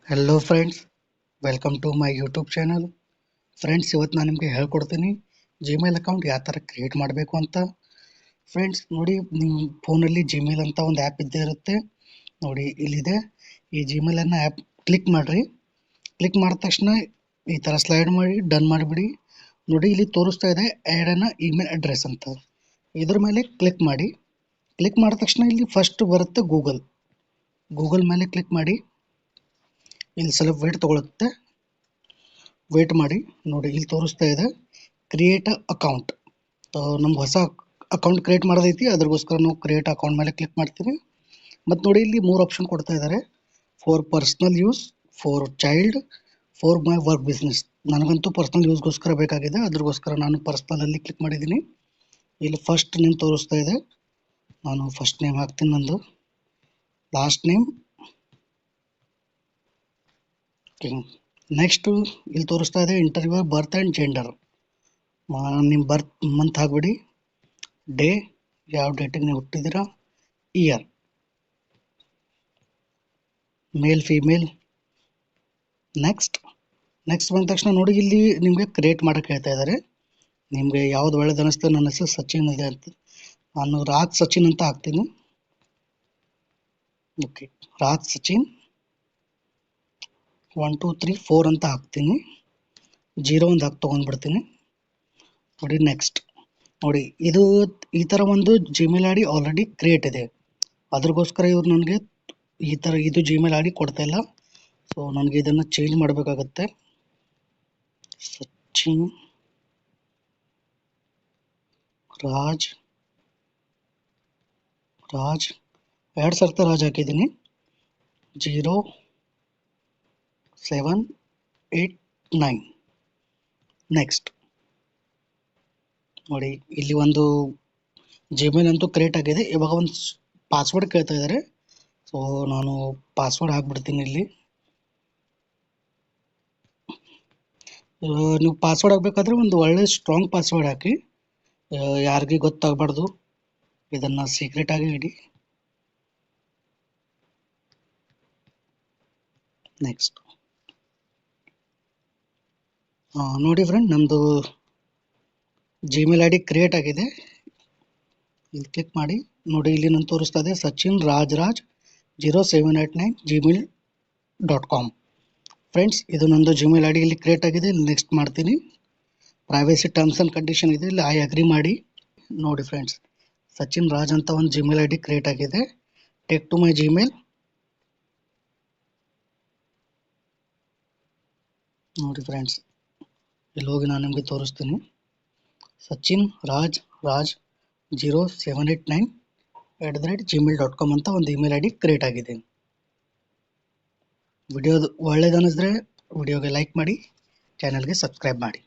Hello friends, welcome to my YouTube channel. Friends, ಇವತ್ತು ನಾನು ನಿಮಗೆ ಹೇಳ್ಕೊಡ್ತೀನಿ ಜಿಮೇಲ್ ಅಕೌಂಟ್ ಯಾವ ಥರ ಕ್ರಿಯೇಟ್ ಮಾಡಬೇಕು ಅಂತ. ಫ್ರೆಂಡ್ಸ್ ನೋಡಿ, ನಿಮ್ಮ ಫೋನಲ್ಲಿ ಜಿಮೇಲ್ ಅಂತ ಒಂದು ಆ್ಯಪ್ ಇದ್ದೇ ಇರುತ್ತೆ. ನೋಡಿ ಇಲ್ಲಿದೆ. ಈ ಜಿಮೇಲನ್ನು ಆ್ಯಪ್ ಕ್ಲಿಕ್ ಮಾಡಿರಿ. ಕ್ಲಿಕ್ ಮಾಡಿದ ತಕ್ಷಣ ಈ ಥರ ಸ್ಲೈಡ್ ಮಾಡಿ ಡನ್ ಮಾಡಿಬಿಡಿ. ನೋಡಿ ಇಲ್ಲಿ ತೋರಿಸ್ತಾ ಇದೆ ಆ್ಯಡ್ ಅನ್ ಇಮೇಲ್ ಅಡ್ರೆಸ್ ಅಂತ. ಇದ್ರ ಮೇಲೆ ಕ್ಲಿಕ್ ಮಾಡಿ. ಕ್ಲಿಕ್ ಮಾಡಿದ ತಕ್ಷಣ ಇಲ್ಲಿ ಫಸ್ಟ್ ಬರುತ್ತೆ ಗೂಗಲ್ ಮೇಲೆ ಕ್ಲಿಕ್ ಮಾಡಿ. ಇಲ್ಲಿ ಸ್ವಲ್ಪ ವೇಟ್ ತೊಗೊಳುತ್ತೆ, ವೇಟ್ ಮಾಡಿ. ನೋಡಿ ಇಲ್ಲಿ ತೋರಿಸ್ತಾ ಇದೆ ಕ್ರಿಯೇಟ್ ಅಕೌಂಟ್. ನಮ್ಗೆ ಹೊಸ ಅಕೌಂಟ್ ಕ್ರಿಯೇಟ್ ಮಾಡೋದೈತಿ, ಅದ್ರಗೋಸ್ಕರ ನಾವು ಕ್ರಿಯೇಟ್ ಅಕೌಂಟ್ ಮೇಲೆ ಕ್ಲಿಕ್ ಮಾಡ್ತೀವಿ. ಮತ್ತು ನೋಡಿ ಇಲ್ಲಿ 3 ಆಪ್ಷನ್ ಕೊಡ್ತಾ ಇದ್ದಾರೆ: for personal use, for child, for my work business. ನನಗಂತೂ ಪರ್ಸ್ನಲ್ ಯೂಸ್ಗೋಸ್ಕರ ಬೇಕಾಗಿದೆ, ಅದ್ರಗೋಸ್ಕರ ನಾನು ಪರ್ಸ್ನಲಲ್ಲಿ ಕ್ಲಿಕ್ ಮಾಡಿದ್ದೀನಿ. ಇಲ್ಲಿ ಫಸ್ಟ್ ನೇಮ್ ತೋರಿಸ್ತಾ ಇದೆ, ನಾನು ಫಸ್ಟ್ ನೇಮ್ ಹಾಕ್ತೀನಿ. ನಂದು ಲಾಸ್ಟ್ ನೇಮ್. ನೆಕ್ಸ್ಟು ಇಲ್ಲಿ ತೋರಿಸ್ತಾ ಇದೆ ಇಂಟರ್ವ್ಯೂ ಬರ್ತ್ ಆ್ಯಂಡ್ ಜೆಂಡರ್. ನಿಮ್ಮ ಬರ್ತ್ ಮಂತ್ ಹಾಕ್ಬಿಡಿ, ಡೇ ಯಾವ ಡೇಟಿಗೆ ನೀವು ಹುಟ್ಟಿದ್ದೀರಾ, ಇಯರ್, ಮೇಲ್ ಫೀಮೇಲ್. ನೆಕ್ಸ್ಟ್ ಬಂದ ತಕ್ಷಣ ನೋಡಿ ಇಲ್ಲಿ ನಿಮಗೆ ಕ್ರಿಯೇಟ್ ಮಾಡೋಕ್ಕೆ ಹೇಳ್ತಾ ಇದ್ದಾರೆ. ನಿಮಗೆ ಯಾವ್ದು ಒಳ್ಳೇದು ಅನ್ನಿಸ್ತದೆ. ನನ್ನ ಹೆಸರು ಸಚಿನ್ ಇದೆ ಅಂತ, ನಾನು ರಾಜ್ ಸಚಿನ್ ಅಂತ ಹಾಕ್ತೀನಿ. ಓಕೆ, ರಾಜ್ ಸಚಿನ್ 1 2 3 4 ಅಂತ ಹಾಕ್ತೀನಿ. 0 ಒಂದು ತೊಗೊಂಡ್ಬಿಡ್ತೀನಿ. ನೋಡಿ ನೆಕ್ಸ್ಟ್. ನೋಡಿ ಇದು ಈ ಥರ ಒಂದು Gmail ID D already create ಇದೆ, ಅದ್ರಗೋಸ್ಕರ ಇವ್ರು ನನಗೆ ಈ ಥರ ಇದು ಜಿಮೇಲ್ ಐ ಡಿ ಕೊಡ್ತಾ ಇಲ್ಲ. ಸೊ ನನಗೆ ಇದನ್ನು ಚೇಂಜ್ ಮಾಡಬೇಕಾಗತ್ತೆ. ಸಚಿನ್ ರಾಜ್ 2 ಸರ್ತಿ ರಾಜ್ ಹಾಕಿದ್ದೀನಿ. 0 7 8 9. ನೆಕ್ಸ್ಟ್ ನೋಡಿ ಇಲ್ಲಿ ಒಂದು ಜಿಮೇಲ್ ಅಂತೂ ಕ್ರಿಯೇಟ್ ಆಗಿದೆ. ಇವಾಗ ಒಂದು ಪಾಸ್ವರ್ಡ್ ಕೇಳ್ತಾ ಇದ್ದಾರೆ. ಸೊ ನಾನು ಪಾಸ್ವರ್ಡ್ ಹಾಕ್ಬಿಡ್ತೀನಿ. ಇಲ್ಲಿ ನೀವು ಪಾಸ್ವರ್ಡ್ ಹಾಕಬೇಕಾದ್ರೆ ಒಂದು ಒಳ್ಳೆ ಸ್ಟ್ರಾಂಗ್ ಪಾಸ್ವರ್ಡ್ ಹಾಕಿ, ಯಾರಿಗೆ ಗೊತ್ತಾಗಬಾರ್ದು. ಇದನ್ನು ಸೀಕ್ರೆಟ್ ಆಗಿ ಇಡಿ. ನೆಕ್ಸ್ಟ್ ನೋಡಿ ಫ್ರೆಂಡ್, ನಮ್ಮದು ಜಿಮೇಲ್ ಐ ಡಿ ಕ್ರಿಯೇಟ್ ಆಗಿದೆ. ಇಲ್ಲಿ ಕ್ಲಿಕ್ ಮಾಡಿ. ನೋಡಿ ಇಲ್ಲಿ ನಾನು ತೋರಿಸ್ತಾ ಇದೆ ಸಚಿನ್ ರಾಜ್ 0789 gmail.com. ಫ್ರೆಂಡ್ಸ್, ಇದು ನಂದು ಜಿಮೇಲ್ ಐ ಡಿ ಇಲ್ಲಿ ಕ್ರಿಯೇಟ್ ಆಗಿದೆ. ಇಲ್ಲಿ ನೆಕ್ಸ್ಟ್ ಮಾಡ್ತೀನಿ. ಪ್ರೈವೇಸಿ ಟರ್ಮ್ಸ್ ಆ್ಯಂಡ್ ಕಂಡೀಷನ್ ಇದೆ, ಇಲ್ಲಿ ಐ ಅಗ್ರಿ ಮಾಡಿ. ನೋಡಿ ಫ್ರೆಂಡ್ಸ್, ಸಚಿನ್ ರಾಜ್ ಅಂತ ಒಂದು ಜಿಮೇಲ್ ಐ ಡಿ ಕ್ರಿಯೇಟ್ ಆಗಿದೆ. Take to my Gmail. ನೋಡಿ ಫ್ರೆಂಡ್ಸ್, ಇಲ್ಲಿ ಹೋಗಿ ನಾನು ನಿಮಗೆ ತೋರಿಸ್ತೀನಿ. ಸಚಿನ್ ರಾಜ್ 0789 @gmail.com ಅಂತ ಒಂದು ಇಮೇಲ್ ಐ ಡಿ ಕ್ರಿಯೇಟ್ ಆಗಿದೆ. ವಿಡಿಯೋದು ಒಳ್ಳೇದು ಅನ್ನಿಸಿದ್ರೆ ವಿಡಿಯೋಗೆ ಲೈಕ್ ಮಾಡಿ, ಚಾನಲ್ಗೆ ಸಬ್ಸ್ಕ್ರೈಬ್ ಮಾಡಿ.